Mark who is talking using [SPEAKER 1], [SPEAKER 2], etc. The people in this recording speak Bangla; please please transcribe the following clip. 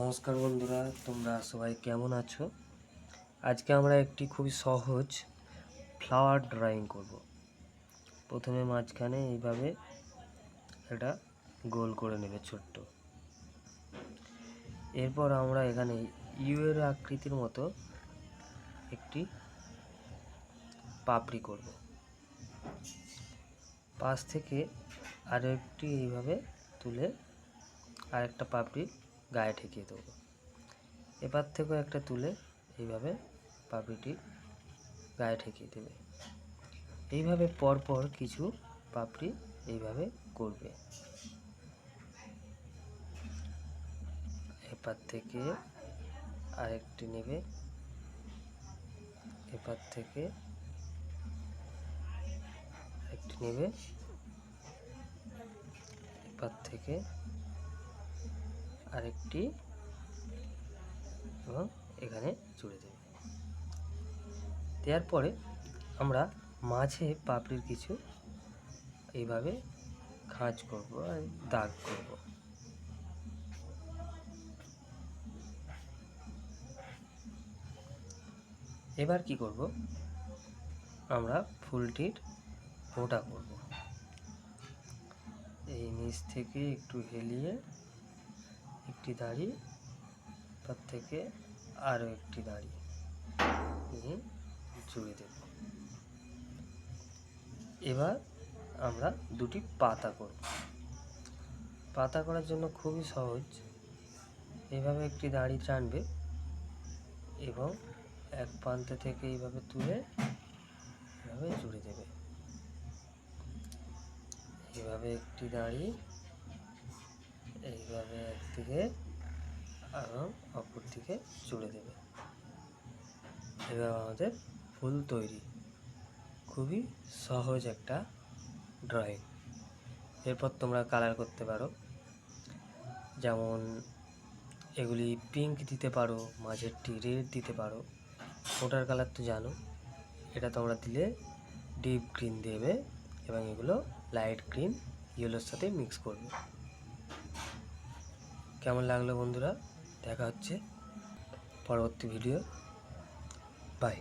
[SPEAKER 1] নমস্কার বন্ধুরা, তোমরা সবাই কেমন আছো? আজকে আমরা একটি খুবই সহজ ফ্লাওয়ার ড্রয়িং করব। প্রথমে মাঝখানে এইভাবে এটা গোল করে নেবে ছোট্ট। এরপর আমরা এখানে ইউ এর আকৃতির মতো একটি পাপড়ি করব। পাশ থেকে আরেকটি এইভাবে তুলে আরেকটা পাপড়ি গায়ে ঠেকিয়ে দেবো। এবার থেকেও একটা তুলে এইভাবে পাপড়িটি গায়ে ঠেকিয়ে দেবে। এইভাবে পরপর কিছু পাপড়ি এইভাবে করবে। এপার থেকে আরেকটি নেবে, এপার থেকে একটি নেবে, এপার থেকে আরেকটি এবং এখানে জুড়ে দেবে। দেওয়ার পরে আমরা মাঝে পাপড়ির কিছু এইভাবে খাঁজ করব আর দাগ করব। এবার কি করব, আমরা ফুলটির মোটা করব। এই নিচ থেকে একটু হেলিয়ে একটি দাড়ি, তার থেকে আরও একটি দাড়ি নিয়ে জুড়ে দেব। এবার আমরা দুটি পাতা করব। পাতা করার জন্য খুবই সহজ। এইভাবে একটি দাড়ি টানবে এবং এক প্রান্ত থেকে এইভাবে তুলে এভাবে জুড়ে দেবে। এইভাবে একটি দাড়ি এইভাবে একদিকে এবং অপর দিকে জুড়ে দেবে। এবার আমাদের ফুল তৈরি। খুবই সহজ একটা ড্রয়িং। এরপর তোমরা কালার করতে পারো, যেমন এগুলি পিঙ্ক দিতে পারো, মাঝেরটি রেড দিতে পারো। ওটার কালার তো জানো, এটা তোমরা দিলে ডিপ গ্রিন দেবে এবং এগুলো লাইট গ্রিন ইয়েলোর সাথে মিক্স করবে। কেমন লাগলো বন্ধুরা? দেখা হচ্ছে পরবর্তী ভিডিও। বাই।